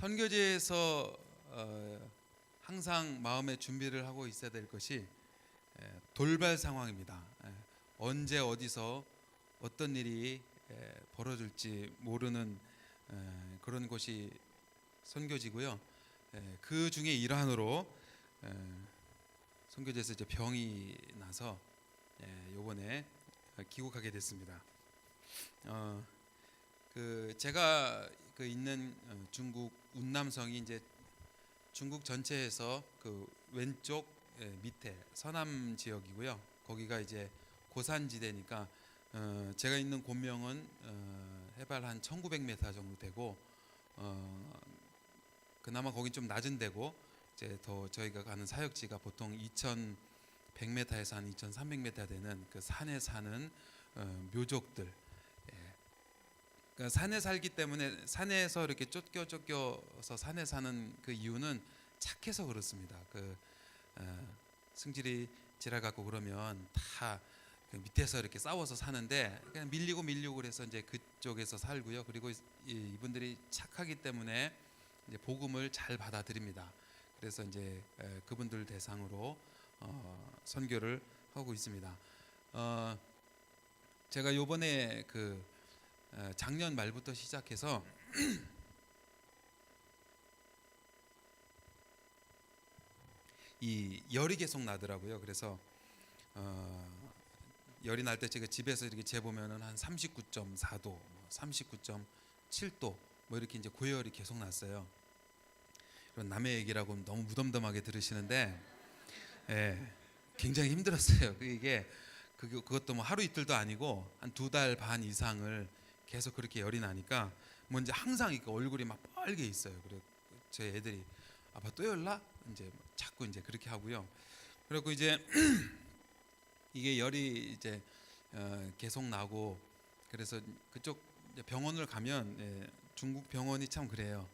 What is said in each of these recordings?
선교제에서 항상 마음의 준비를 하고 있어야 될 것이 돌발 상황입니다. 언제 어디서 어떤 일이 벌어질지 모르는 그런 것이 선교지고요. 그 중에 일환으로 선교제에서 이제 병이 나서 요번에 귀국하게 됐습니다. 제가 있는 중국 운남성이 이제 중국 전체에서 그 왼쪽 밑에 서남 지역이고요. 거기가 이제 고산지대니까 제가 있는 곤명은 해발 한 1900m 정도 되고 그나마 거긴 좀 낮은 데고 이제 더 저희가 가는 사역지가 보통 2100m에서 한 2300m 되는 그 산에 사는 묘족들. 그러니까 산에 살기 때문에 산에서 이렇게 쫓겨서 산에 사는 그 이유는 착해서 그렇습니다. 승질이 지랄 갖고 그러면 다 그 밑에서 이렇게 싸워서 사는데 그냥 밀리고 그래서 이제 그쪽에서 살고요. 그리고 이분들이 착하기 때문에 이제 복음을 잘 받아들입니다. 그래서 이제 그분들 대상으로 선교를 하고 있습니다. 제가 요번에 작년 말부터 시작해서 이 열이 계속 나더라고요. 그래서 열이 날 때 제가 집에서 이렇게 재보면은 한 39.4도, 39.7도 뭐 이렇게 이제 고열이 계속 났어요. 그런 남의 얘기라고 너무 무덤덤하게 들으시는데, 굉장히 힘들었어요. 그것도 뭐 하루 이틀도 아니고 한 2달 반 이상을 계속 그렇게 열이 나니까 뭐 이제 항상 이렇게 얼굴이 막 빨개 있어요. 그래 제 애들이 아빠 또 열나? 이제 자꾸 이제 그렇게 하고요. 그리고 이제 이게 열이 이제 계속 나고 그래서 그쪽 병원을 가면 중국 병원이 참 그래요.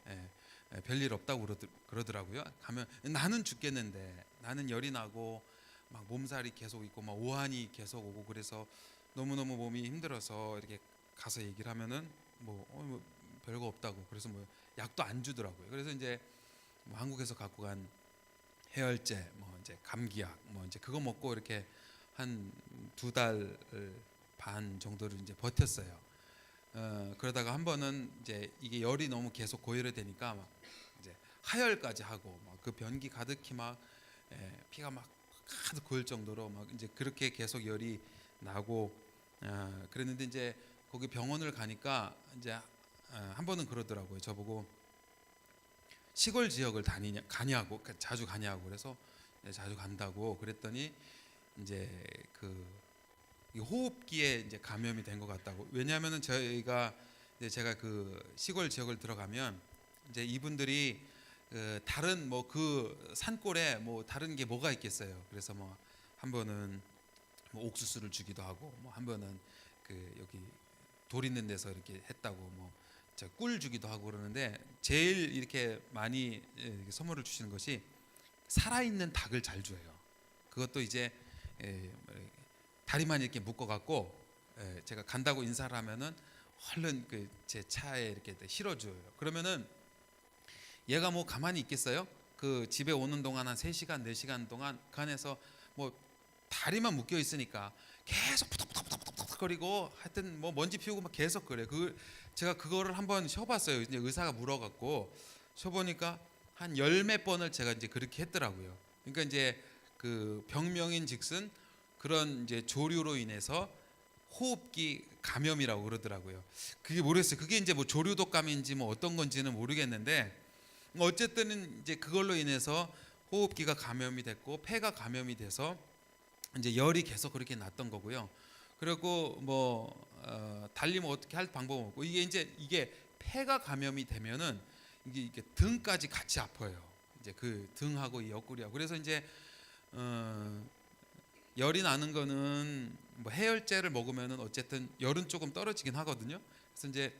별일 없다고 그러더라고요. 가면 나는 죽겠는데 나는 열이 나고 막 몸살이 계속 있고 막 오한이 계속 오고 그래서 너무너무 몸이 힘들어서 이렇게 가서 얘기를 하면은 뭐 별거 없다고 그래서 뭐 약도 안 주더라고요. 그래서 이제 뭐 한국에서 갖고 간 해열제 뭐 이제 감기약 뭐 이제 그거 먹고 이렇게 한 2달 반 정도를 이제 버텼어요. 그러다가 한 번은 이제 이게 열이 너무 계속 고열이 되니까 막 이제 하열까지 하고 막 그 변기 가득히 막 피가 막 가득 고일 정도로 막 이제 그렇게 계속 열이 나고 그랬는데 이제 거기 병원을 가니까 이제 한 번은 그러더라고요. 저보고 시골 지역을 가냐고 자주 가냐고 그래서 자주 간다고 그랬더니 이제 호흡기에 이제 감염이 된 것 같다고. 왜냐하면은 제가 시골 지역을 들어가면 이제 이분들이 다른 뭐 산골에 뭐 다른 게 뭐가 있겠어요. 그래서 뭐 한 번은 뭐 옥수수를 주기도 하고 뭐 한 번은 여기 돌 있는 데서 이렇게 했다고 뭐 꿀 주기도 하고 그러는데 제일 이렇게 많이 선물을 주시는 것이 살아있는 닭을 잘 줘요. 그것도 이제 다리만 이렇게 묶어갖고 제가 간다고 인사를 하면은 얼른 제 차에 이렇게 실어줘요. 그러면은 얘가 뭐 가만히 있겠어요? 집에 오는 동안 한 3시간 4시간 동안 그 안에서 뭐 다리만 묶여 있으니까 계속 푸덕푸덕 거리고 하여튼 뭐 먼지 피우고 막 계속 그래. 제가 그거를 한번 쉬어봤어요. 이제 의사가 물어갖고 쉬어보니까 한 10몇 번을 제가 이제 그렇게 했더라고요. 그러니까 이제 병명인즉슨 그런 이제 조류로 인해서 호흡기 감염이라고 그러더라고요. 그게 모르겠어요. 그게 이제 뭐 조류독감인지 뭐 어떤 건지는 모르겠는데 어쨌든 이제 그걸로 인해서 호흡기가 감염이 됐고 폐가 감염이 돼서 이제 열이 계속 그렇게 났던 거고요. 그리고 달리 뭐 어떻게 할 방법은 없고 이게 폐가 감염이 되면은 이게 등까지 같이 아파요. 이제 등하고 이 옆구리하고 그래서 이제 열이 나는 거는 뭐 해열제를 먹으면은 어쨌든 열은 조금 떨어지긴 하거든요. 그래서 이제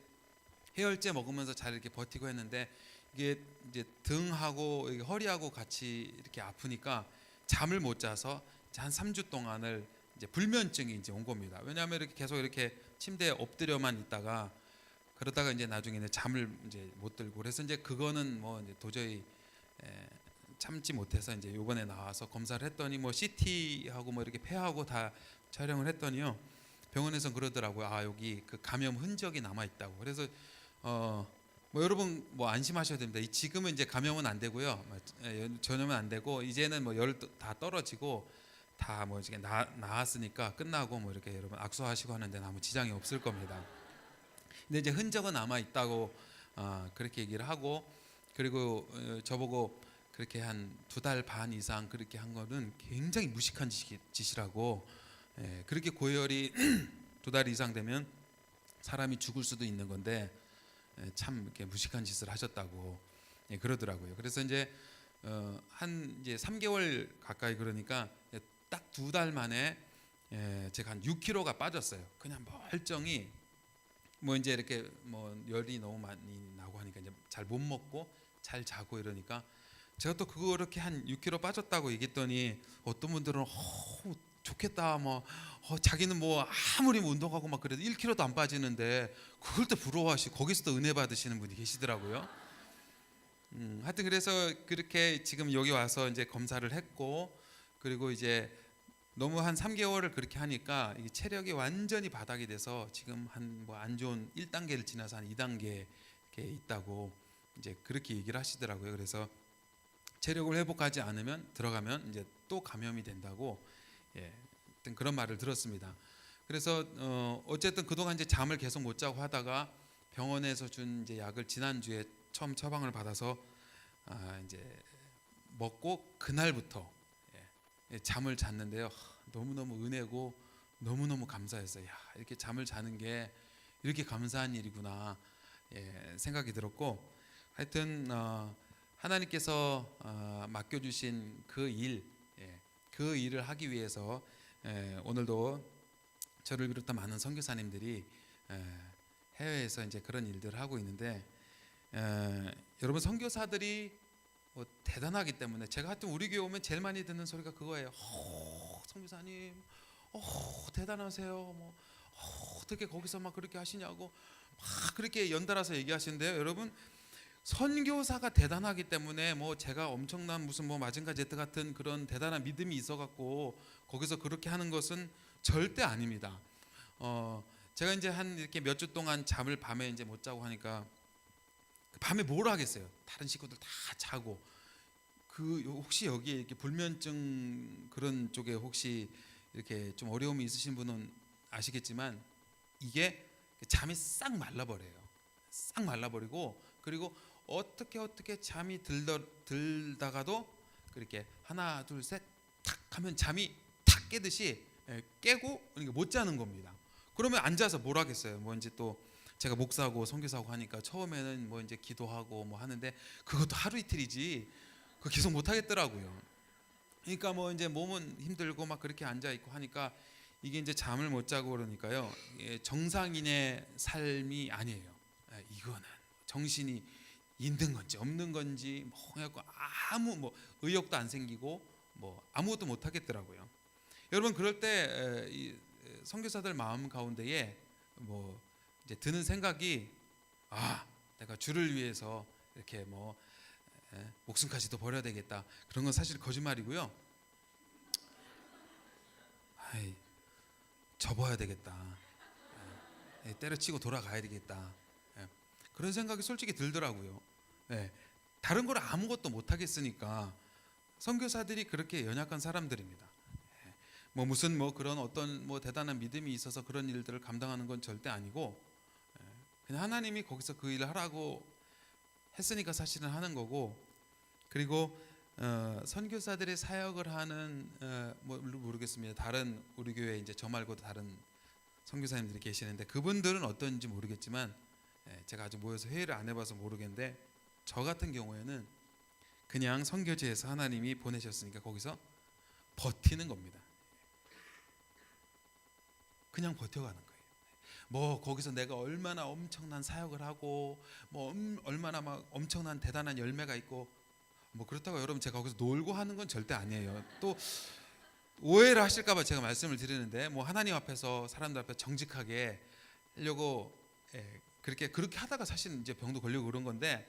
해열제 먹으면서 잘 이렇게 버티고 했는데 이게 이제 등하고 허리하고 같이 이렇게 아프니까 잠을 못 자서 한 3주 동안을 이제 불면증이 이제 온 겁니다. 왜냐하면 이렇게 계속 이렇게 침대에 엎드려만 있다가 그러다가 이제 나중에는 잠을 이제 못 들고 그래서 이제 그거는 뭐 이제 도저히 에, 참지 못해서 이제 요번에 나와서 검사를 했더니 뭐 CT하고 뭐 이렇게 폐하고 다 촬영을 했더니요. 병원에서 그러더라고요. 아, 여기 그 감염 흔적이 남아 있다고. 그래서 뭐 여러분 뭐 안심하셔야 됩니다. 지금은 이제 감염은 안 되고요. 전염은 안 되고 이제는 뭐 열 다 떨어지고 다 뭐 이제 나았으니까 끝나고 뭐 이렇게 여러분 악수하시고 하는데 아무 지장이 없을 겁니다. 근데 이제 흔적은 남아 있다고 그렇게 얘기를 하고 그리고 저보고 그렇게 한 2달 반 이상 그렇게 한 거는 굉장히 무식한 짓이라고. 그렇게 고열이 2달 이상 되면 사람이 죽을 수도 있는 건데 참 이렇게 무식한 짓을 하셨다고 그러더라고요. 그래서 이제 한 이제 3개월 가까이 그러니까 딱 2달 만에 제가 한 6kg가 빠졌어요. 그냥 멀쩡히 뭐 이제 이렇게 뭐 열이 너무 많이 나고 하니까 이제 잘 못 먹고 잘 자고 이러니까 제가 또 그거 이렇게 한 6kg 빠졌다고 얘기했더니 어떤 분들은 좋겠다 뭐 자기는 뭐 아무리 운동하고 막 그래도 1kg도 안 빠지는데 그걸 또 부러워하시고 거기서 또 은혜 받으시는 분이 계시더라고요. 하여튼 그래서 그렇게 지금 여기 와서 이제 검사를 했고 그리고 이제 너무 한 3개월을 그렇게 하니까 이 체력이 완전히 바닥이 돼서 지금 한 뭐 안 좋은 1단계를 지나서 한 2단계에 있다고 이제 그렇게 얘기를 하시더라고요. 그래서 체력을 회복하지 않으면 들어가면 이제 또 감염이 된다고 그런 말을 들었습니다. 그래서 어쨌든 그동안 이제 잠을 계속 못 자고 하다가 병원에서 준 이제 약을 지난주에 처음 처방을 받아서 이제 먹고 그날부터 잠을 잤는데요. 너무너무 은혜고 너무너무 감사했어요. 야, 이렇게 잠을 자는 게 이렇게 감사한 일이구나 생각이 들었고 하여튼 하나님께서 맡겨주신 그 일을 하기 위해서 오늘도 저를 비롯한 많은 선교사님들이 해외에서 이제 그런 일들을 하고 있는데 여러분 선교사들이 대단하기 때문에 제가 하여튼 우리 교회 오면 제일 많이 듣는 소리가 그거예요. 선교사님, 대단하세요. 뭐 어떻게 거기서 막 그렇게 하시냐고 막 그렇게 연달아서 얘기하시는데요. 여러분 선교사가 대단하기 때문에 뭐 제가 엄청난 무슨 뭐 마징가 제트 같은 그런 대단한 믿음이 있어갖고 거기서 그렇게 하는 것은 절대 아닙니다. 제가 이제 한 이렇게 몇 주 동안 잠을 밤에 이제 못 자고 하니까 밤에 뭘 하겠어요? 다른 식구들 다 자고 그 혹시 여기에 이렇게 불면증 그런 쪽에 혹시 이렇게 좀 어려움이 있으신 분은 아시겠지만 이게 잠이 싹 말라버려요. 싹 말라버리고 그리고 어떻게 잠이 들다가도 그렇게 하나 둘 셋 탁 하면 잠이 탁 깨듯이 깨고 그러니까 못 자는 겁니다. 그러면 앉아서 뭘 하겠어요? 뭐 이제 또 제가 목사고 선교사고 하니까 처음에는 뭐 이제 기도하고 뭐 하는데 그것도 하루 이틀이지 그 계속 못 하겠더라고요. 그러니까 뭐 이제 몸은 힘들고 막 그렇게 앉아 있고 하니까 이게 이제 잠을 못 자고 그러니까요. 정상인의 삶이 아니에요. 이거는 정신이 있는 건지 없는 건지 뭐 해갖고 아무 뭐 의욕도 안 생기고 뭐 아무것도 못 하겠더라고요. 여러분 그럴 때 선교사들 마음 가운데에 뭐 이제 드는 생각이 내가 주를 위해서 이렇게 뭐 목숨까지도 버려야 되겠다 그런 건 사실 거짓말이고요. 접어야 되겠다. 때려치고 돌아가야 되겠다. 그런 생각이 솔직히 들더라고요. 다른 걸 아무것도 못 하겠으니까 선교사들이 그렇게 연약한 사람들입니다. 뭐 무슨 뭐 그런 어떤 뭐 대단한 믿음이 있어서 그런 일들을 감당하는 건 절대 아니고 그냥 하나님이 거기서 그 일을 하라고 했으니까 사실은 하는 거고 그리고 선교사들의 사역을 하는 뭐 모르겠습니다. 다른 우리 교회 이제 저 말고도 다른 선교사님들이 계시는데 그분들은 어떤지 모르겠지만 제가 아직 모여서 회의를 안 해봐서 모르겠는데 저 같은 경우에는 그냥 선교지에서 하나님이 보내셨으니까 거기서 버티는 겁니다. 그냥 버텨가는 거예요. 뭐 거기서 내가 얼마나 엄청난 사역을 하고 뭐 얼마나 막 엄청난 대단한 열매가 있고 뭐 그렇다고 여러분 제가 거기서 놀고 하는 건 절대 아니에요. 또 오해를 하실까봐 제가 말씀을 드리는데 뭐 하나님 앞에서 사람들 앞에 정직하게 하려고 그렇게 하다가 사실 이제 병도 걸리고 그런 건데,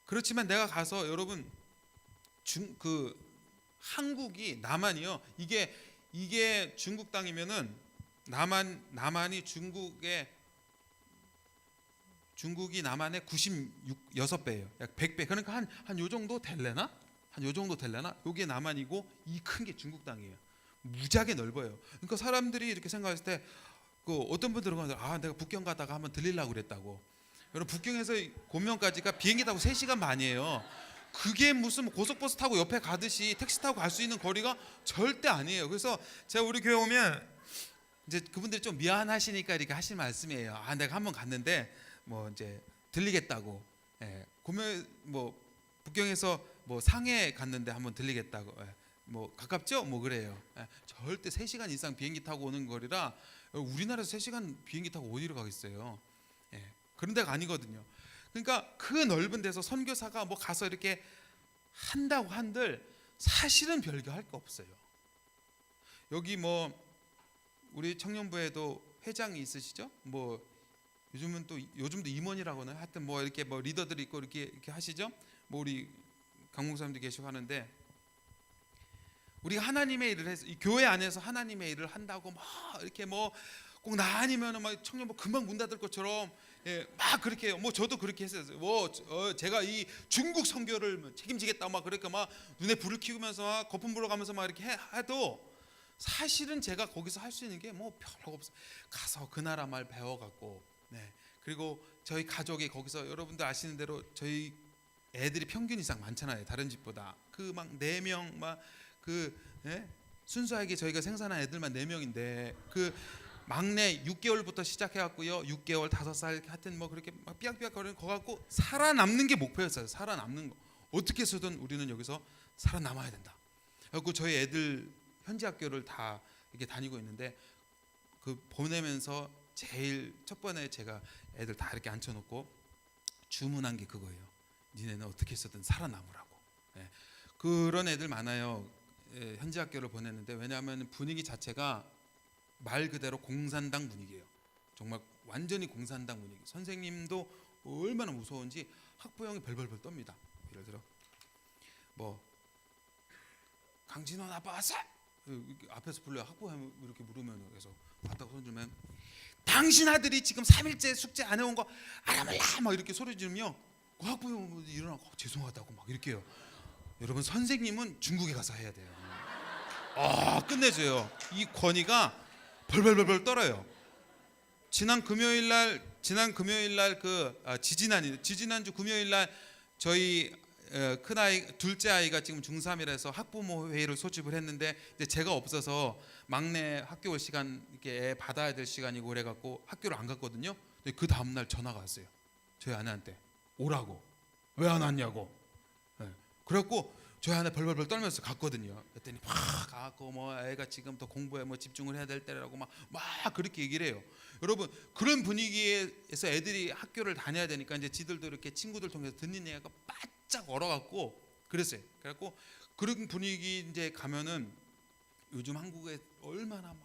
그렇지만 내가 가서 여러분 그 한국이 남한이요. 이게 중국 땅이면은 남한이 중국이 남한의 96배예요. 약 100배. 그러니까 한 요 정도 될래나? 한 요 정도 될래나? 요게 남한이고 이 큰 게 중국 땅이에요. 무지하게 넓어요. 그러니까 사람들이 이렇게 생각했을 때 그 어떤 분들은 내가 북경 가다가 한번 들리려고 그랬다고. 여러분 북경에서 고명까지가 비행기 타고 3시간 반이에요. 그게 무슨 고속버스 타고 옆에 가듯이 택시 타고 갈 수 있는 거리가 절대 아니에요. 그래서 제가 우리 교회 오면 이제 그분들이 좀 미안하시니까 이렇게 하실 말씀이에요. 내가 한번 갔는데 뭐 이제 들리겠다고. 고명 뭐 북경에서 뭐 상해 갔는데 한번 들리겠다고. 뭐 가깝죠? 뭐 그래요. 절대 3시간 이상 비행기 타고 오는 거리라 우리나라에서 3시간 비행기 타고 어디로 가겠어요? 그런 데가 아니거든요. 그러니까 그 넓은 데서 선교사가 뭐 가서 이렇게 한다고 한들 사실은 별게 할 거 없어요. 여기 뭐 우리 청년부에도 회장이 있으시죠? 뭐 요즘도 임원이라고는 하여튼 뭐 이렇게 뭐 리더들이 있고 이렇게 하시죠? 뭐 우리 강목사님도 계시고 하는데, 우리가 하나님의 일을 해서 이 교회 안에서 하나님의 일을 한다고 막 이렇게 뭐 꼭 나 아니면은 막 청년부 금방 문 닫을 것처럼 막 그렇게 해요. 뭐 저도 그렇게 했어요. 제가 이 중국 선교를 책임지겠다 막 그러니까 막 눈에 불을 켜면서 막 거품 불어가면서 막 이렇게 해도 사실은 제가 거기서 할 수 있는 게 뭐 별로 없어요. 가서 그 나라 말 배워갖고, 그리고 저희 가족이 거기서 여러분들 아시는 대로 저희 애들이 평균 이상 많잖아요. 다른 집보다 그 막 4명 막 순수하게 저희가 생산한 애들만 4명인데 그 막내 6개월부터 시작해갖고요. 6개월 5살 하여튼 뭐 그렇게 막 삐약삐약거리는 거 갖고 살아남는 게 목표였어요. 살아남는 거. 어떻게 해서든 우리는 여기서 살아남아야 된다. 그리고 저희 애들 현지 학교를 다 이렇게 다니고 있는데 그 보내면서 제일 첫 번에 제가 애들 다 이렇게 앉혀놓고 주문한 게 그거예요. 니네는 어떻게 해서든 살아남으라고. 그런 애들 많아요. 현지 학교를 보냈는데, 왜냐하면 분위기 자체가 말 그대로 공산당 분위기예요. 정말 완전히 공산당 분위기. 선생님도 얼마나 무서운지 학부형이 벌벌벌 떱니다. 예를 들어 뭐 강진원 아빠 왔어? 앞에서 불러요. 학부형 이렇게 물으면, 그래서 왔다고 손주면 당신 아들이 지금 3일째 숙제 안 해온 거 알아 몰라 막 이렇게 소리 지르며 그 학부형 일어나고 죄송하다고 막 이렇게 해요. 여러분 선생님은 중국에 가서 해야 돼요. 끝내줘요. 이 권위가 벌벌벌벌 떨어요. 지난 금요일 날 지지난주 금요일 날 저희 큰 아이 둘째 아이가 지금 중3이라서 학부모 회의를 소집을 했는데, 이제 제가 없어서 막내 학교 올 시간 이렇게 애 받아야 될 시간이고 그래갖고 학교를 안 갔거든요. 근데 그 다음 날 전화가 왔어요. 저희 아내한테 오라고. 왜 안 왔냐고. 그래갖고 저희 아내 벌벌벌 떨면서 갔거든요. 그랬더니 막 가고 뭐 애가 지금 더 공부에 뭐 집중을 해야 될 때라고 막 그렇게 얘기를 해요. 여러분 그런 분위기에서 애들이 학교를 다녀야 되니까 이제 지들도 이렇게 친구들 통해서 듣는 얘기가 바짝 얼어갖고 그랬어요. 그래갖고 그런 분위기 이제 가면은 요즘 한국에 얼마나 막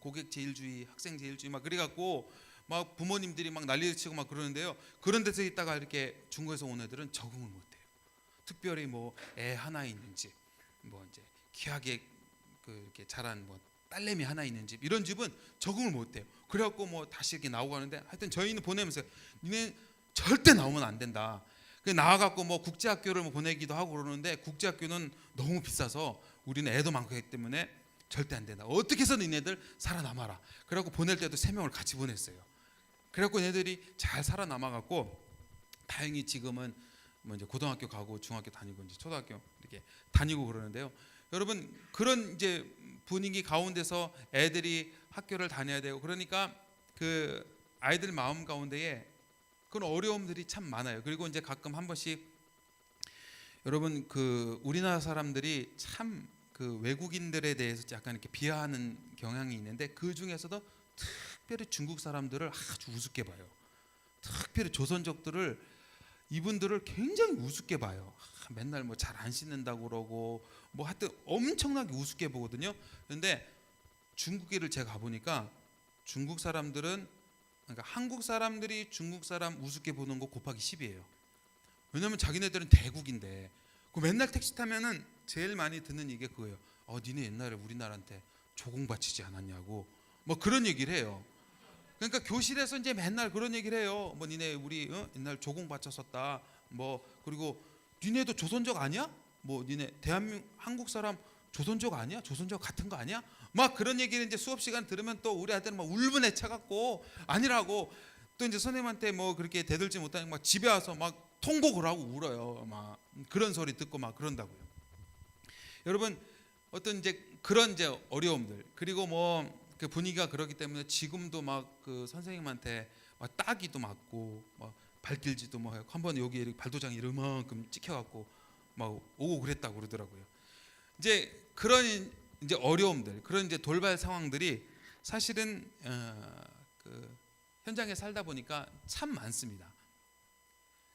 고객 제일주의, 학생 제일주의 막 그래갖고 막 부모님들이 막 난리를 치고 막 그러는데요. 그런 데서 있다가 이렇게 중국에서 온 애들은 적응을 못해요. 특별히 뭐 애 하나 있는 집, 뭐 이제 귀하게 이렇게 자란 뭐 딸내미 하나 있는 집, 이런 집은 적응을 못해요. 그래갖고 뭐 다시 이렇게 나오고 하는데, 하여튼 저희는 보내면서 니네 절대 나오면 안 된다. 그 나와갖고 뭐 국제학교를 뭐 보내기도 하고 그러는데, 국제학교는 너무 비싸서 우리는 애도 많고 하기 때문에 절대 안 된다. 어떻게 해서 니네들 살아남아라. 그래갖고 보낼 때도 3명을 같이 보냈어요. 그래갖고 얘네들이 잘 살아남아갖고 다행히 지금은 뭐 이제 고등학교 가고 중학교 다니고 이제 초등학교 이렇게 다니고 그러는데요. 여러분 그런 이제 분위기 가운데서 애들이 학교를 다녀야 되고 그러니까 그 아이들 마음 가운데에 그런 어려움들이 참 많아요. 그리고 이제 가끔 한 번씩 여러분 그 우리나라 사람들이 참 그 외국인들에 대해서 약간 이렇게 비하하는 경향이 있는데, 그 중에서도 특별히 중국 사람들을 아주 우습게 봐요. 특별히 조선족들을, 이분들을 굉장히 우습게 봐요. 맨날 뭐 잘 안 씻는다고 그러고 뭐 하여튼 엄청나게 우습게 보거든요. 그런데 중국에를 제가 가보니까 중국 사람들은 그러니까 한국 사람들이 중국 사람 우습게 보는 거 곱하기 10이에요. 왜냐면 자기네들은 대국인데 그 맨날 택시 타면은 제일 많이 듣는 얘기가 그거예요. 니네 옛날에 우리나라한테 조공 바치지 않았냐고 뭐 그런 얘기를 해요. 그러니까 교실에서 이제 맨날 그런 얘기를 해요. 뭐 니네 우리 옛날 조공 바쳤었다. 뭐 그리고 니네도 조선족 아니야? 뭐 니네 대한민국 한국 사람 조선족 아니야? 조선족 같은 거 아니야? 막 그런 얘기를 이제 수업 시간 들으면 또 우리 아들은 막 울분에 차갖고 아니라고 또 이제 선생님한테 뭐 그렇게 대들지 못하니까 막 집에 와서 막 통곡을 하고 울어요. 막 그런 소리 듣고 막 그런다고요. 여러분 어떤 이제 그런 이제 어려움들 그리고 뭐 그 분위기가 그렇기 때문에 지금도 막 그 선생님한테 막 따기도 맞고 막 발길질도 뭐 한번 여기 발도장이 이만큼 찍혀갖고 막 오고 그랬다고 그러더라고요. 이제 그런 이제 어려움들 그런 이제 돌발 상황들이 사실은 그 현장에 살다 보니까 참 많습니다.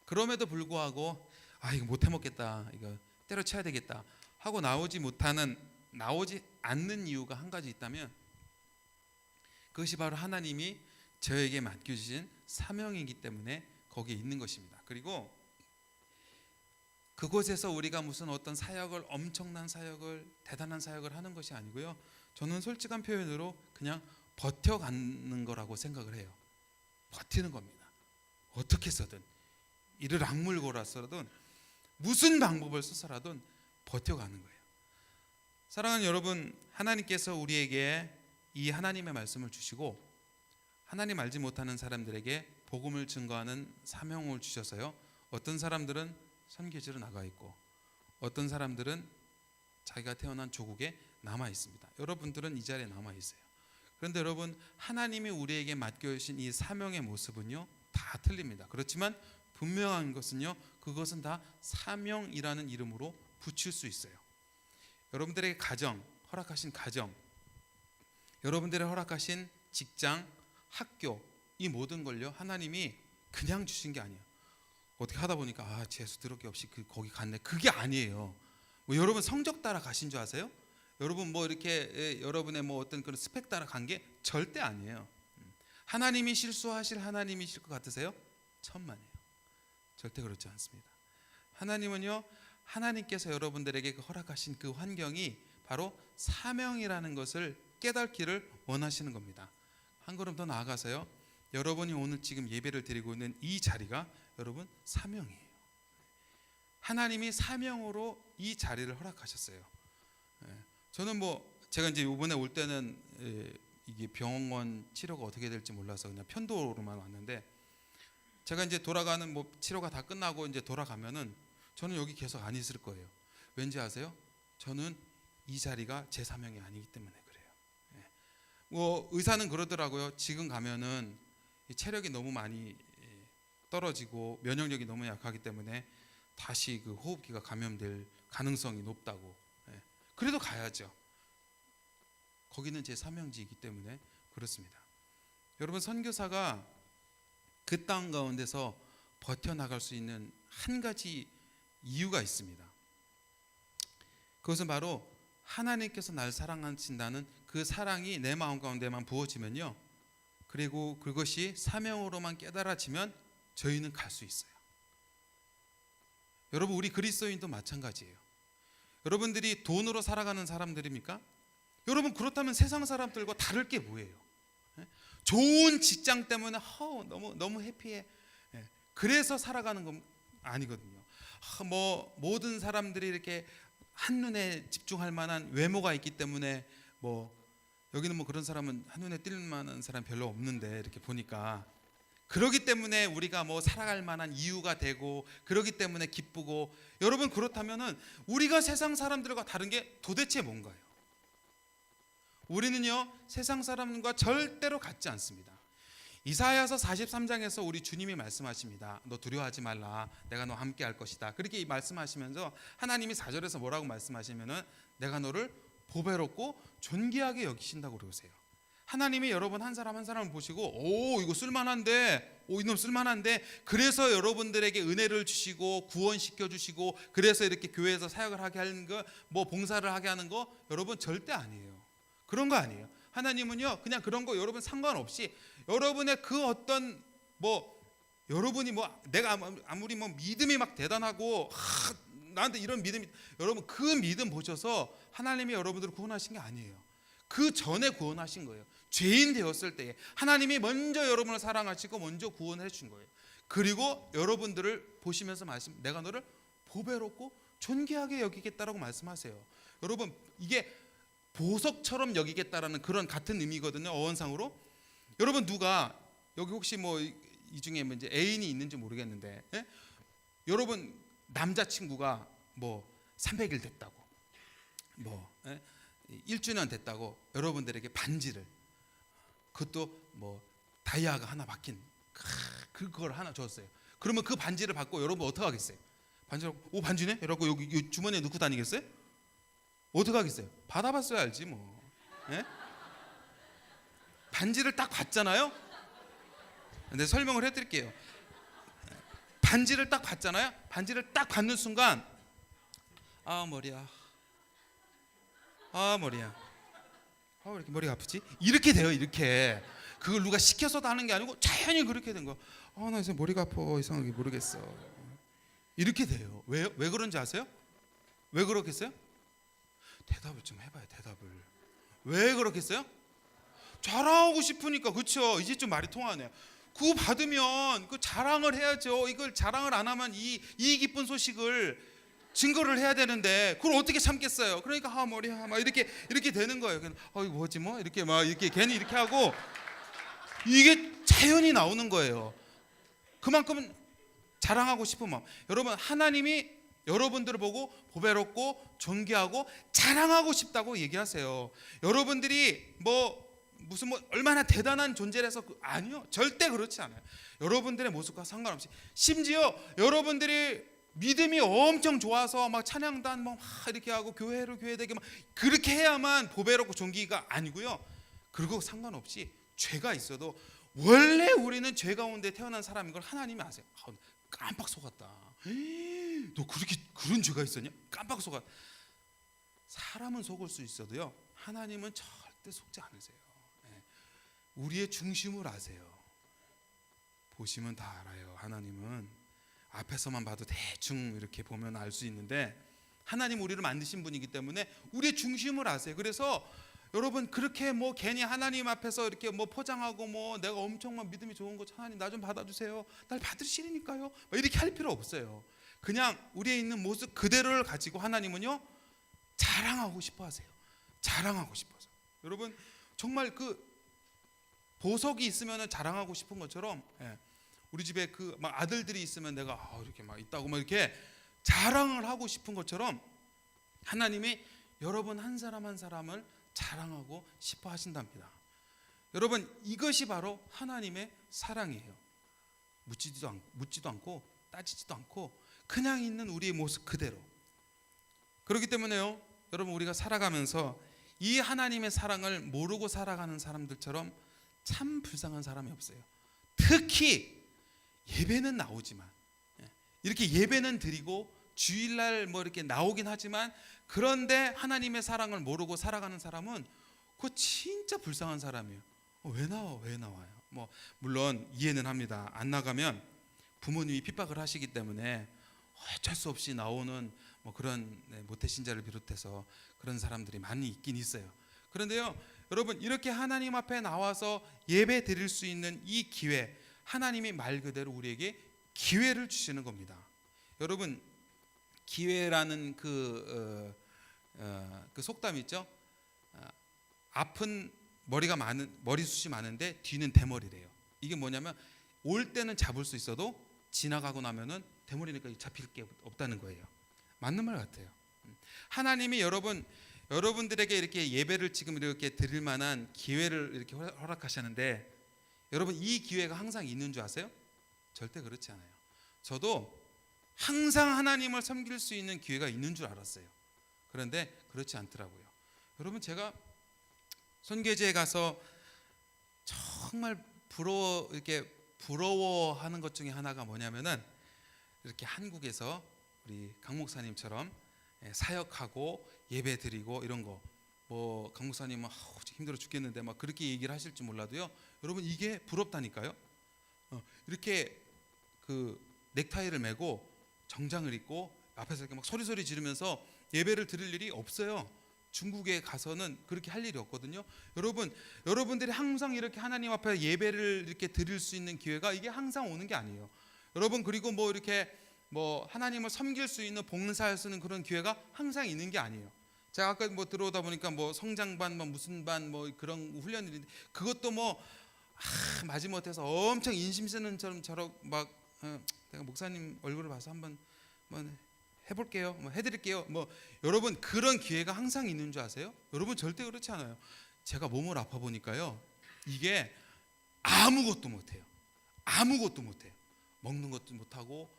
그럼에도 불구하고 이거 못 해먹겠다 이거 때려쳐야 되겠다 하고 나오지 않는 이유가 한 가지 있다면 그것이 바로 하나님이 저에게 맡겨주신 사명이기 때문에 거기에 있는 것입니다. 그리고 그곳에서 우리가 무슨 어떤 사역을 엄청난 사역을 대단한 사역을 하는 것이 아니고요. 저는 솔직한 표현으로 그냥 버텨가는 거라고 생각을 해요. 버티는 겁니다. 어떻게 해서든 이를 악물고라서라도 무슨 방법을 써서라도 버텨가는 거예요. 사랑하는 여러분, 하나님께서 우리에게 이 하나님의 말씀을 주시고 하나님 알지 못하는 사람들에게 복음을 증거하는 사명을 주셔서요. 어떤 사람들은 선교지로 나가 있고 어떤 사람들은 자기가 태어난 조국에 남아 있습니다. 여러분들은 이 자리에 남아 있어요. 그런데 여러분 하나님이 우리에게 맡겨주신 이 사명의 모습은요 다 틀립니다. 그렇지만 분명한 것은요 그것은 다 사명이라는 이름으로 붙일 수 있어요. 여러분들에게 가정, 허락하신 가정, 여러분들의 허락하신 직장, 학교 이 모든 걸요 하나님이 그냥 주신 게 아니에요. 어떻게 하다 보니까 재수 들을 게 없이 거기 갔네. 그게 아니에요. 뭐 여러분 성적 따라 가신 줄 아세요? 여러분 뭐 이렇게 여러분의 뭐 어떤 그런 스펙 따라 간 게 절대 아니에요. 하나님이 실수하실 하나님이실 것 같으세요? 천만에요. 절대 그렇지 않습니다. 하나님은요 하나님께서 여러분들에게 허락하신 그 환경이 바로 사명이라는 것을 깨닫기를 원하시는 겁니다. 한 걸음 더 나아가서요 여러분이 오늘 지금 예배를 드리고 있는 이 자리가 여러분 사명이에요. 하나님이 사명으로 이 자리를 허락하셨어요. 저는 뭐 제가 이제 이번에 올 때는 이게 병원 치료가 어떻게 될지 몰라서 그냥 편도로만 왔는데 제가 이제 돌아가는 뭐 치료가 다 끝나고 이제 돌아가면은 저는 여기 계속 안 있을 거예요. 왠지 아세요? 저는 이 자리가 제 사명이 아니기 때문에 그래요. 뭐 의사는 그러더라고요. 지금 가면은 체력이 너무 많이 떨어지고 면역력이 너무 약하기 때문에 다시 그 호흡기가 감염될 가능성이 높다고. 그래도 가야죠. 거기는 제 사명지이기 때문에 그렇습니다. 여러분 선교사가 그 땅 가운데서 버텨나갈 수 있는 한 가지 이유가 있습니다. 그것은 바로 하나님께서 날 사랑하신다는 그 사랑이 내 마음 가운데만 부어지면요 그리고 그것이 사명으로만 깨달아지면 저희는 갈 수 있어요. 여러분 우리 그리스도인도 마찬가지예요. 여러분들이 돈으로 살아가는 사람들입니까? 여러분 그렇다면 세상 사람들과 다를 게 뭐예요? 좋은 직장 때문에 너무 해피해. 그래서 살아가는 건 아니거든요. 뭐 모든 사람들이 이렇게 한눈에 집중할 만한 외모가 있기 때문에 뭐 여기는 뭐 그런 사람은 한눈에 띌 만한 사람 별로 없는데 이렇게 보니까 그러기 때문에 우리가 뭐 살아갈 만한 이유가 되고 그러기 때문에 기쁘고 여러분 그렇다면은 우리가 세상 사람들과 다른 게 도대체 뭔가요? 우리는요 세상 사람과 절대로 같지 않습니다. 이사야서 43장에서 우리 주님이 말씀하십니다. 너 두려워하지 말라. 내가 너와 함께 할 것이다. 그렇게 말씀하시면서 하나님이 4절에서 뭐라고 말씀하시면은 내가 너를 보배롭고 존귀하게 여기신다고 그러세요. 하나님이 여러분 한 사람 한 사람을 보시고 이거 쓸만한데 이놈 쓸만한데 그래서 여러분들에게 은혜를 주시고 구원시켜 주시고 그래서 이렇게 교회에서 사역을 하게 하는 거 뭐 봉사를 하게 하는 거 여러분 절대 아니에요. 그런 거 아니에요. 하나님은요 그냥 그런 거 여러분 상관없이 여러분의 그 어떤 여러분이 내가 아무리 믿음이 막 대단하고 나한테 이런 믿음이, 여러분 그 믿음 보셔서 하나님이 여러분들을 구원하신 게 아니에요. 그 전에 구원하신 거예요. 죄인 되었을 때에 하나님이 먼저 여러분을 사랑하시고 먼저 구원해 준 거예요. 그리고 여러분들을 보시면서 내가 너를 보배롭고 존귀하게 여기겠다라고 말씀하세요. 여러분 이게 보석처럼 여기겠다라는 그런 같은 의미거든요. 어원상으로. 여러분 누가 여기 혹시 이 중에 이제 애인이 있는지 모르겠는데, 예? 여러분 남자친구가 300일 됐다고, 1주년 됐다고 여러분들에게 반지를, 그것도 다이아가 하나 박힌 그걸 하나 줬어요. 그러면 그 반지를 받고 여러분 어떻게 하겠어요? 반지를 반지네? 이러고 여기 주머니에 넣고 다니겠어요? 어떻게 하겠어요? 받아봤어야 알지 뭐. 예? 반지를 딱 받잖아요. 근데 설명을 해드릴게요. 반지를 딱 받잖아요. 반지를 딱 받는 순간 머리야, 머리야, 왜 이렇게 머리가 아프지? 이렇게 돼요. 이렇게. 그걸 누가 시켜서도 하는 게 아니고 자연히 그렇게 된 거. 나 이제 머리가 아파, 이상하게 모르겠어. 이렇게 돼요. 왜 그런지 아세요? 왜 그렇겠어요? 대답을 좀 해봐요. 대답을. 왜 그렇겠어요? 자랑하고 싶으니까. 그렇죠? 이제 좀 말이 통하네요. 그거 받으면 그 자랑을 해야죠. 이걸 자랑을 안 하면 이 기쁜 소식을 증거를 해야 되는데 그걸 어떻게 참겠어요? 그러니까 머리야 막 이렇게 되는 거예요. 이거 뭐지 이렇게 이렇게 괜히 이렇게 하고, 이게 자연히 나오는 거예요. 그만큼 자랑하고 싶은 마음. 여러분 하나님이 여러분들을 보고 보배롭고 존귀하고 자랑하고 싶다고 얘기하세요. 여러분들이 무슨 얼마나 대단한 존재라서 아니요, 절대 그렇지 않아요. 여러분들의 모습과 상관없이, 심지어 여러분들이 믿음이 엄청 좋아서 막 찬양단 이렇게 하고 교회 되게 그렇게 해야만 보배롭고 존귀가 아니고요. 그리고 상관없이 죄가 있어도 원래 우리는 죄 가운데 태어난 사람인 걸 하나님이 아세요. 깜빡 속았다. 너 그런 죄가 있었냐? 깜빡 속았. 사람은 속을 수 있어도요, 하나님은 절대 속지 않으세요. 우리의 중심을 아세요. 보시면 다 알아요. 하나님은 앞에서만 봐도 대충 이렇게 보면 알 수 있는데, 하나님 우리를 만드신 분이기 때문에 우리의 중심을 아세요. 그래서 여러분 그렇게 괜히 하나님 앞에서 이렇게 포장하고 내가 엄청 믿음이 좋은 거, 하나님 나 좀 받아주세요, 날 받으시니까요, 이렇게 할 필요 없어요. 그냥 우리에 있는 모습 그대로를 가지고 하나님은요 자랑하고 싶어 하세요. 자랑하고 싶어서. 여러분 정말 그 보석이 있으면 자랑하고 싶은 것처럼, 우리 집에 아들들이 있으면 내가 이렇게 있다고 이렇게 자랑을 하고 싶은 것처럼, 하나님이 여러분 한 사람 한 사람을 자랑하고 싶어 하신답니다. 여러분 이것이 바로 하나님의 사랑이에요. 묻지도 않고 따지지도 않고 그냥 있는 우리의 모습 그대로. 그렇기 때문에요, 여러분 우리가 살아가면서 이 하나님의 사랑을 모르고 살아가는 사람들처럼 참 불쌍한 사람이 없어요. 특히 예배는 나오지만, 이렇게 예배는 드리고 주일날 이렇게 나오긴 하지만, 그런데 하나님의 사랑을 모르고 살아가는 사람은 그거 진짜 불쌍한 사람이에요. 왜 나와요? 물론 이해는 합니다. 안 나가면 부모님이 핍박을 하시기 때문에 어쩔 수 없이 나오는 그런 모태신자를 비롯해서 그런 사람들이 많이 있긴 있어요. 그런데요, 여러분 이렇게 하나님 앞에 나와서 예배 드릴 수 있는 이 기회, 하나님이 말 그대로 우리에게 기회를 주시는 겁니다. 여러분 기회라는 그 속담 있죠? 앞은 머리숱이 많은데 뒤는 대머리래요. 이게 뭐냐면 올 때는 잡을 수 있어도 지나가고 나면은 대머리니까 잡힐 게 없다는 거예요. 맞는 말 같아요. 하나님이 여러분들에게 이렇게 예배를 지금 이렇게 드릴 만한 기회를 이렇게 허락하셨는데, 여러분 이 기회가 항상 있는 줄 아세요? 절대 그렇지 않아요. 저도 항상 하나님을 섬길 수 있는 기회가 있는 줄 알았어요. 그런데 그렇지 않더라고요. 여러분 제가 선교제에 가서 정말 부러워하는 것 중에 하나가 뭐냐면은, 이렇게 한국에서 우리 강 목사님처럼 사역하고 예배 드리고 이런 거 뭐 강목사님은 힘들어 죽겠는데 막 그렇게 얘기를 하실지 몰라도요. 여러분 이게 부럽다니까요. 이렇게 그 넥타이를 매고 정장을 입고 앞에서 이렇게 막 소리 지르면서 예배를 드릴 일이 없어요. 중국에 가서는 그렇게 할 일이 없거든요. 여러분들이 항상 이렇게 하나님 앞에 예배를 이렇게 드릴 수 있는 기회가 이게 항상 오는 게 아니에요. 여러분 그리고 뭐 이렇게 뭐 하나님을 섬길 수 있는 봉사할 수 있는 그런 기회가 항상 있는 게 아니에요. 제가 아까 뭐 들어오다 보니까 뭐 성장반 뭐 무슨 반 뭐 그런 훈련들인데 그것도 뭐 마지못해서 엄청 인심 쓰는 처럼 막 내가 목사님 얼굴을 봐서 한번 뭐 해볼게요, 뭐 해드릴게요. 뭐 여러분 그런 기회가 항상 있는 줄 아세요? 여러분 절대 그렇지 않아요. 제가 몸을 아파 보니까요, 이게 아무것도 못해요. 먹는 것도 못하고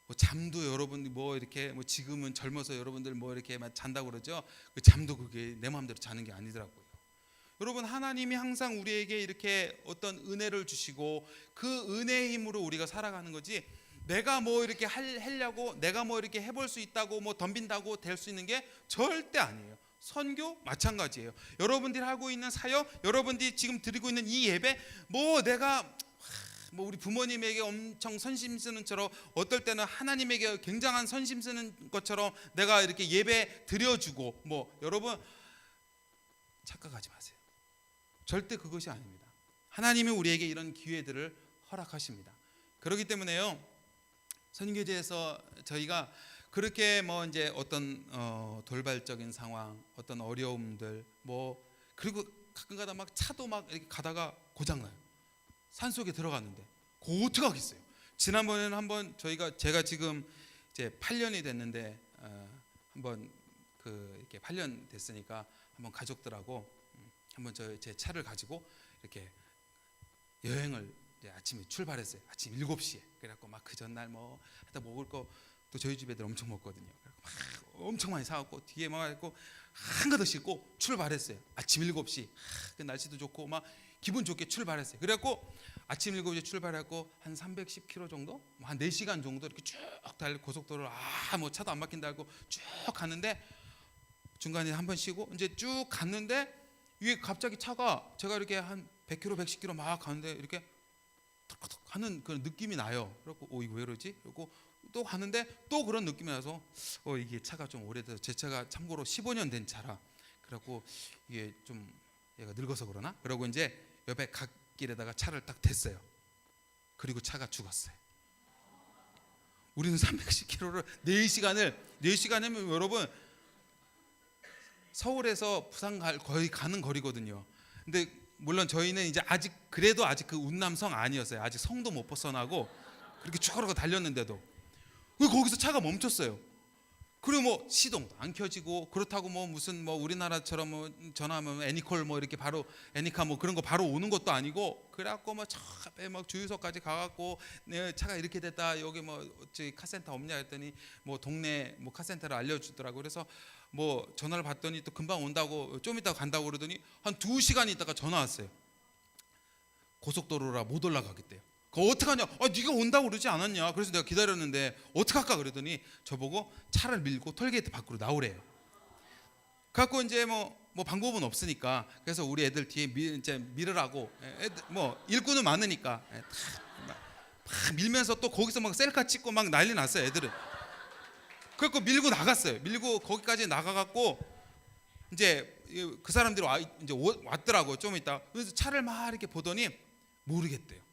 뭐 잠도 여러분 뭐 이렇게 뭐 지금은 젊어서 여러분들 뭐 이렇게 막 잔다고 그러죠. 그 잠도 그게 내 마음대로 자는 게 아니더라고요. 여러분 하나님이 항상 우리에게 이렇게 어떤 은혜를 주시고 그 은혜의 힘으로 우리가 살아가는 거지. 내가 뭐 이렇게 하려고 내가 뭐 이렇게 해볼 수 있다고 뭐 덤빈다고 될 수 있는 게 절대 아니에요. 선교 마찬가지예요. 여러분들이 하고 있는 사역, 여러분들이 지금 드리고 있는 이 예배, 뭐 내가 뭐 우리 부모님에게 엄청 선심 쓰는 처럼 어떨 때는 하나님에게 굉장한 선심 쓰는 것처럼 내가 이렇게 예배 드려주고 뭐 여러분 착각하지 마세요. 절대 그것이 아닙니다. 하나님이 우리에게 이런 기회들을 허락하십니다. 그렇기 때문에요, 선교제에서 저희가 그렇게 뭐 이제 어떤 돌발적인 상황, 어떤 어려움들 뭐 그리고 가끔가다 막 차도 막 이렇게 가다가 고장나요. 산속에 들어갔는데 그거 어떻게 하겠어요? 지난번에는 한번 제가 지금 이제 8년이 됐는데 한번 그 이렇게 8년 됐으니까 한번 가족들하고 한번 제 차를 가지고 이렇게 여행을 이제 아침에 출발했어요. 아침 7시에. 그래갖고 막 그 전날 뭐 하다 먹을 거 또 저희 집 애들 엄청 먹거든요. 막 엄청 많이 사갖고 뒤에 막 했고 한가득 싣고 출발했어요. 아침 7시. 그 날씨도 좋고 막 기분 좋게 출발했어요. 그래갖고 아침 7시에 출발했고 한 310km 정도, 한 4시간 정도 이렇게 쭉 달려 고속도로를 뭐 차도 안 막힌다 하고 쭉 갔는데 중간에 한 번 쉬고 이제 쭉 갔는데 위에 갑자기 차가 제가 이렇게 한 100km, 110km 막 가는데 이렇게 턱턱 하는 그런 느낌이 나요. 그래갖고 이거 왜 이러지? 그리고 또 가는데 또 그런 느낌이 나서 이게 차가 좀 오래돼서 제 차가 참고로 15년 된 차라 그래갖고 이게 좀 얘가 늙어서 그러나? 그러고 이제 옆에 갓길에다가 차를 딱 댔어요. 그리고 차가 죽었어요. 우리는 310km를 4시간이면 여러분 서울에서 부산 거의 가는 거리거든요. 근데 물론 저희는 이제 아직 그 운남성 아니었어요. 아직 성도 못 벗어나고 그렇게 쭉 달렸는데도 거기서 차가 멈췄어요. 그리고 뭐 시동도 안 켜지고 그렇다고 뭐 무슨 뭐 우리나라처럼 뭐 전화하면 애니콜 뭐 이렇게 바로 애니카 뭐 그런 거 바로 오는 것도 아니고 그래갖고 뭐 저 앞에 막 주유소까지 가갖고 내 차가 이렇게 됐다 여기 뭐 저기 카센터 없냐 했더니 뭐 동네 뭐 카센터를 알려주더라고. 그래서 뭐 전화를 받더니 또 금방 온다고 좀 이따가 간다고 그러더니 한 2시간 있다가 전화 왔어요. 고속도로라 못 올라가겠대요. 그거 어떡하냐? 네가 온다고 그러지 않았냐? 그래서 내가 기다렸는데 어떡할까 그러더니 저보고 차를 밀고 톨게이트 밖으로 나오래요. 갖고 이제 뭐 방법은 없으니까 그래서 우리 애들 뒤에 이제 밀으라고 뭐 일꾼은 많으니까 막 밀면서 또 거기서 막 셀카 찍고 막 난리 났어요 애들은. 그래서 밀고 나갔어요. 밀고 거기까지 나가갖고 이제 그 사람들이 이제 왔더라고 좀 있다. 그래서 차를 막 이렇게 보더니 모르겠대요.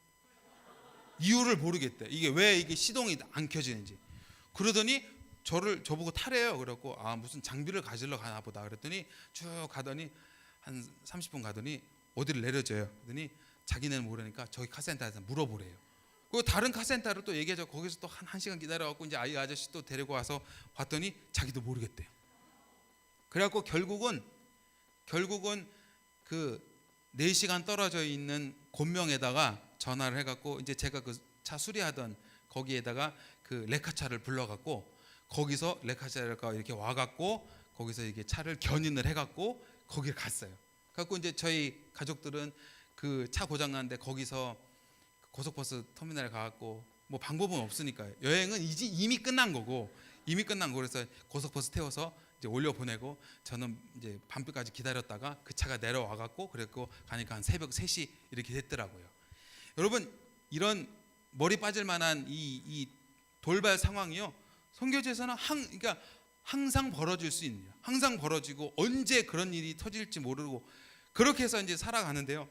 이유를 모르겠대. 이게 왜 이게 시동이 안 켜지는지. 그러더니 저보고 타래요. 그래갖고 무슨 장비를 가지러 가나 보다. 그랬더니 쭉 가더니 한 30분 가더니 어디를 내려줘요. 그러더니 자기네는 모르니까 저기 카센터에서 물어보래요. 그 다른 카센터를 또 얘기하죠. 거기서 또 한 시간 기다려갖고 이제 아저씨 또 데리고 와서 봤더니 자기도 모르겠대요. 그래갖고 결국은 그 4시간 떨어져 있는 곤명에다가 전화를 해갖고 이제 제가 그 차 수리하던 거기에다가 그 레카차를 불러갖고 거기서 레카차가 이렇게 와갖고 거기서 이게 차를 견인을 해갖고 거기를 갔어요. 갖고 이제 저희 가족들은 그 차 고장 났는데 거기서 고속버스 터미널에 가갖고 뭐 방법은 없으니까요. 여행은 이미 끝난 거고 그래서 고속버스 태워서 이제 올려 보내고 저는 이제 밤까지 기다렸다가 그 차가 내려와 갖고 그랬고 가니까 한 새벽 3시 이렇게 됐더라고요. 여러분 이런 머리 빠질 만한 이 돌발 상황이요. 선교지에서는 그러니까 항상 벌어질 수 있는 일, 항상 벌어지고 언제 그런 일이 터질지 모르고 그렇게 해서 이제 살아가는데요.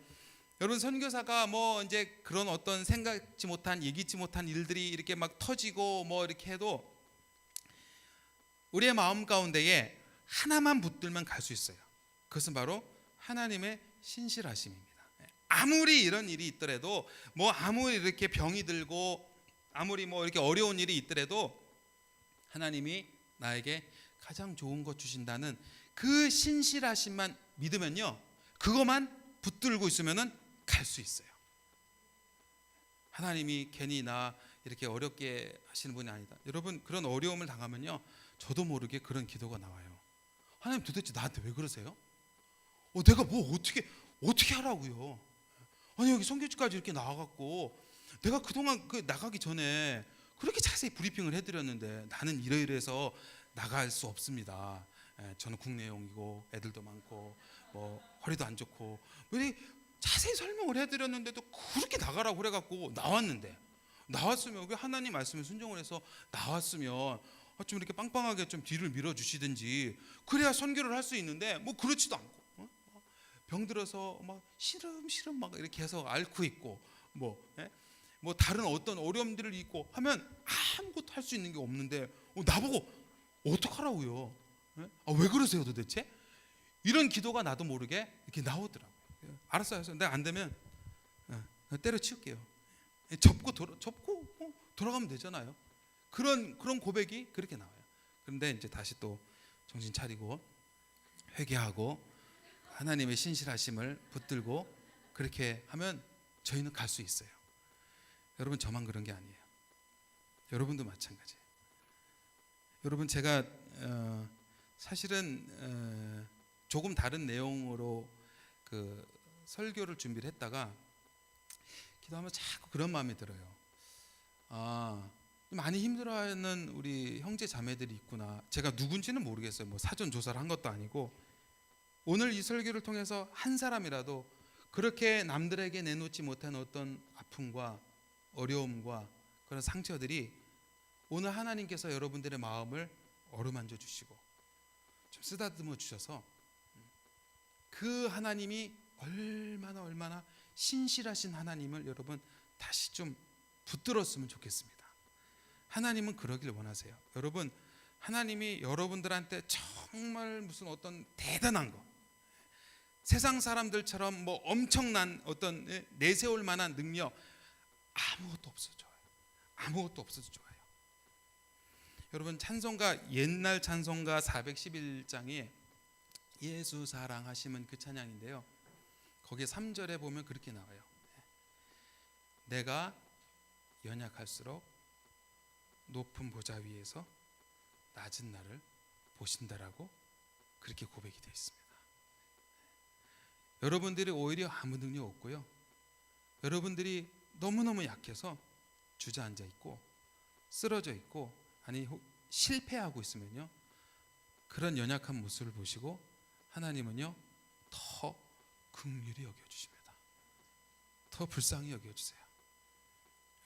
여러분 선교사가 뭐 이제 그런 어떤 생각지 못한 예기치 못한 일들이 이렇게 막 터지고 뭐 이렇게 해도 우리의 마음 가운데에 하나만 붙들면 갈 수 있어요. 그것은 바로 하나님의 신실하심입니다. 아무리 이런 일이 있더라도 뭐 아무리 이렇게 병이 들고 아무리 뭐 이렇게 어려운 일이 있더라도 하나님이 나에게 가장 좋은 것 주신다는 그 신실하심만 믿으면요, 그것만 붙들고 있으면은 갈 수 있어요. 하나님이 괜히 나 이렇게 어렵게 하시는 분이 아니다. 여러분 그런 어려움을 당하면요, 저도 모르게 그런 기도가 나와요. 하나님 도대체 나한테 왜 그러세요? 내가 뭐 어떻게 하라고요? 아니 여기 선교지까지 이렇게 나와갖고 내가 그동안 나가기 전에 그렇게 자세히 브리핑을 해드렸는데 나는 이러이러해서 나갈 수 없습니다. 저는 국내용이고 애들도 많고 뭐 허리도 안 좋고 자세히 설명을 해드렸는데도 그렇게 나가라고 그래갖고 나왔으면 왜 하나님 말씀에 순종을 해서 나왔으면 좀 이렇게 빵빵하게 좀 뒤를 밀어주시든지 그래야 선교를 할 수 있는데 뭐 그렇지도 않고 병들어서 막 시름시름 막 이렇게 해서 앓고 있고 뭐 다른 어떤 어려움들을 있고 하면 아무것도 할 수 있는 게 없는데 나보고 어떡하라고요? 왜 그러세요 도대체? 이런 기도가 나도 모르게 이렇게 나오더라고요. 알았어요. 내가 안 되면 때려치울게요. 접고 돌아가면 되잖아요. 그런 고백이 그렇게 나와요. 그런데 이제 다시 또 정신 차리고 회개하고 하나님의 신실하심을 붙들고 그렇게 하면 저희는 갈 수 있어요. 여러분 저만 그런 게 아니에요. 여러분도 마찬가지예요. 여러분 제가 사실은 조금 다른 내용으로 그 설교를 준비를 했다가 기도하면 자꾸 그런 마음이 들어요. 많이 힘들어하는 우리 형제 자매들이 있구나. 제가 누군지는 모르겠어요. 뭐 사전 조사를 한 것도 아니고 오늘 이 설교를 통해서 한 사람이라도 그렇게 남들에게 내놓지 못한 어떤 아픔과 어려움과 그런 상처들이 오늘 하나님께서 여러분들의 마음을 어루만져 주시고 좀 쓰다듬어 주셔서 그 하나님이 얼마나 신실하신 하나님을 여러분 다시 좀 붙들었으면 좋겠습니다. 하나님은 그러길 원하세요. 여러분 하나님이 여러분들한테 정말 무슨 어떤 대단한 거 세상 사람들처럼 뭐 엄청난 어떤 내세울 만한 능력 아무것도 없어도 좋아요. 아무것도 없어도 좋아요. 여러분 찬송가 옛날 찬송가 411장에 예수 사랑하심은 그 찬양인데요. 거기에 3절에 보면 그렇게 나와요. 내가 연약할수록 높은 보좌 위에서 낮은 나를 보신다라고 그렇게 고백이 되어 있습니다. 여러분들이 오히려 아무 능력 없고요. 여러분들이 너무너무 약해서 주저앉아 있고 쓰러져 있고 아니 실패하고 있으면요. 그런 연약한 모습을 보시고 하나님은요. 더 긍휼히 여겨주십니다. 더 불쌍히 여겨주세요.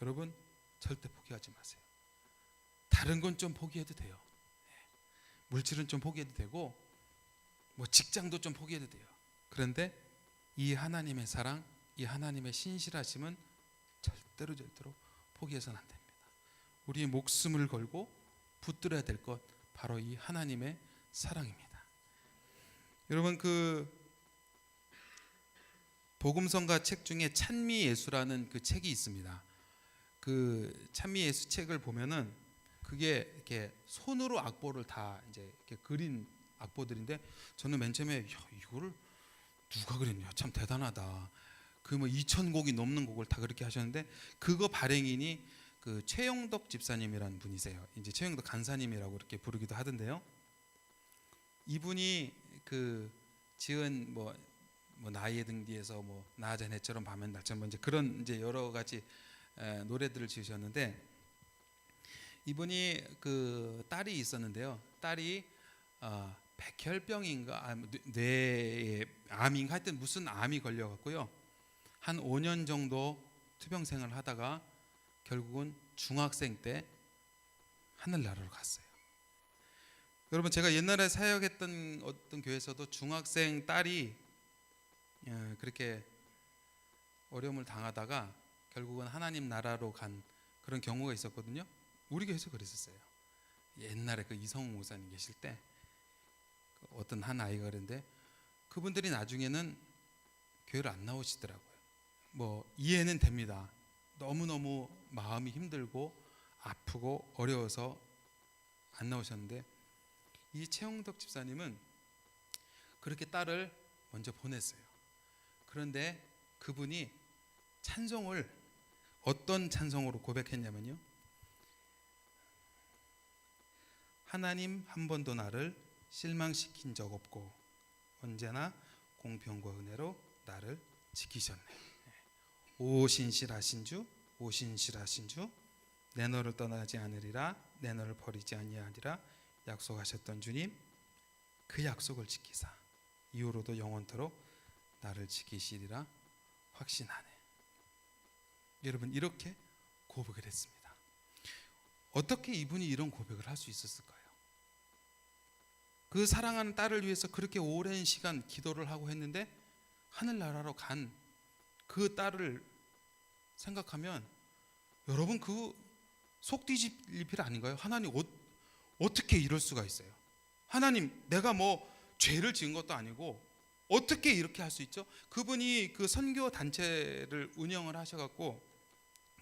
여러분 절대 포기하지 마세요. 다른 건 좀 포기해도 돼요. 물질은 좀 포기해도 되고 뭐 직장도 좀 포기해도 돼요. 그런데 이 하나님의 사랑, 이 하나님의 신실하심은 절대로 포기해서는 안 됩니다. 우리의 목숨을 걸고 붙들어야 될 것 바로 이 하나님의 사랑입니다. 여러분 그 복음성가 책 중에 찬미예수라는 그 책이 있습니다. 그 찬미예수 책을 보면은 그게 이렇게 손으로 악보를 다 이제 이렇게 그린 악보들인데 저는 맨 처음에 이거를 누가 그랬냐 참 대단하다. 그 뭐 2,000곡이 넘는 곡을 다 그렇게 하셨는데 그거 발행인이 그 최영덕 집사님이라는 분이세요. 이제 최영덕 간사님이라고 이렇게 부르기도 하던데요. 이분이 그 지은 뭐 나의 등 뒤에서 뭐 나자네처럼 밤엔 날처럼 이제 그런 이제 여러 가지 노래들을 지으셨는데 이분이 그 딸이 있었는데요. 딸이 백혈병인가 뇌에 암인가 하여튼 무슨 암이 걸려갖고요. 한 5년 정도 투병 생활을 하다가 결국은 중학생 때 하늘나라로 갔어요. 여러분, 제가 옛날에 사역했던 어떤 교회에서도 중학생 딸이 그렇게 어려움을 당하다가 결국은 하나님 나라로 간 그런 경우가 있었거든요. 우리 교회에서 그랬었어요. 옛날에 그 이성우 목사님 계실 때 어떤 한 아이가 그랬는데 그분들이 나중에는 교회를 안 나오시더라고요. 뭐 이해는 됩니다. 너무너무 마음이 힘들고 아프고 어려워서 안 나오셨는데 이 최홍덕 집사님은 그렇게 딸을 먼저 보냈어요. 그런데 그분이 찬송을 어떤 찬송으로 고백했냐면요. 하나님 한 번도 나를 실망시킨 적 없고 언제나 공평과 은혜로 나를 지키셨네. 오 신실하신 주, 오 신실하신 주, 내 너를 떠나지 않으리라, 내 너를 버리지 아니하리라 약속하셨던 주님, 그 약속을 지키사 이후로도 영원토록 나를 지키시리라 확신하네. 여러분, 이렇게 고백을 했습니다. 어떻게 이분이 이런 고백을 할 수 있었을까요? 그 사랑하는 딸을 위해서 그렇게 오랜 시간 기도를 하고 했는데 하늘나라로 간 그 딸을 생각하면 여러분, 그 속 뒤집힐 일 아닌가요? 하나님 어떻게 이럴 수가 있어요? 하나님, 내가 뭐 죄를 지은 것도 아니고 어떻게 이렇게 할 수 있죠? 그분이 그 선교 단체를 운영을 하셔갖고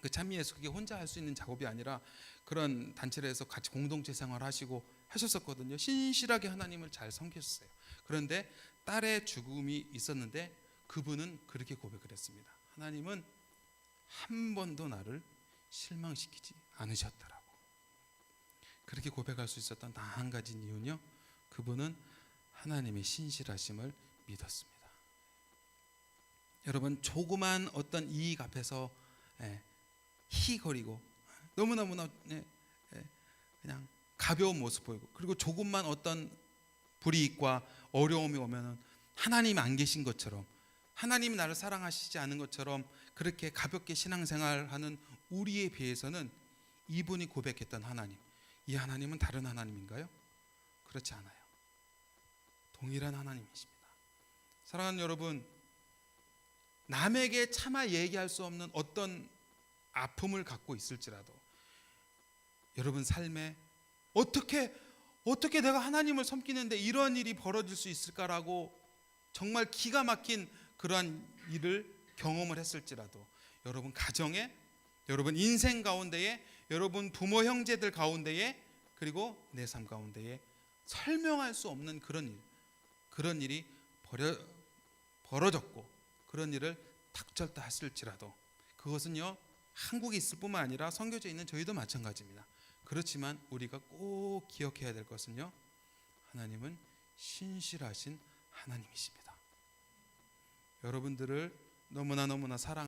그 찬미에서 그게 혼자 할 수 있는 작업이 아니라 그런 단체를 해서 같이 공동체 생활하시고 하셨었거든요. 신실하게 하나님을 잘 섬기셨어요. 그런데 딸의 죽음이 있었는데 그분은 그렇게 고백을 했습니다. 하나님은 한 번도 나를 실망시키지 않으셨더라고. 그렇게 고백할 수 있었던 단 한 가지 이유는요, 그분은 하나님의 신실하심을 믿었습니다. 여러분, 조그만 어떤 이익 앞에서 희거리고 너무너무나 그냥 가벼운 모습 보이고, 그리고 조금만 어떤 불이익과 어려움이 오면은 하나님 안 계신 것처럼, 하나님이 나를 사랑하시지 않은 것처럼 그렇게 가볍게 신앙생활하는 우리에 비해서는 이분이 고백했던 하나님, 이 하나님은 다른 하나님인가요? 그렇지 않아요. 동일한 하나님이십니다. 사랑하는 여러분, 남에게 차마 얘기할 수 없는 어떤 아픔을 갖고 있을지라도 여러분 삶에 어떻게 내가 하나님을 섬기는데 이런 일이 벌어질 수 있을까라고 정말 기가 막힌 그러한 일을 경험을 했을지라도 여러분 가정에, 여러분 인생 가운데에, 여러분 부모 형제들 가운데에, 그리고 내 삶 가운데에 설명할 수 없는 그런 일이 벌어졌고 그런 일을 닥쳤다 했을지라도 그것은요, 한국에 있을 뿐만 아니라 선교지에 있는 저희도 마찬가지입니다. 그렇지만 우리가 꼭 기억해야 될 것은요, 하나님은 신실하신 하나님이십니다. 여러분들을 너무나 사랑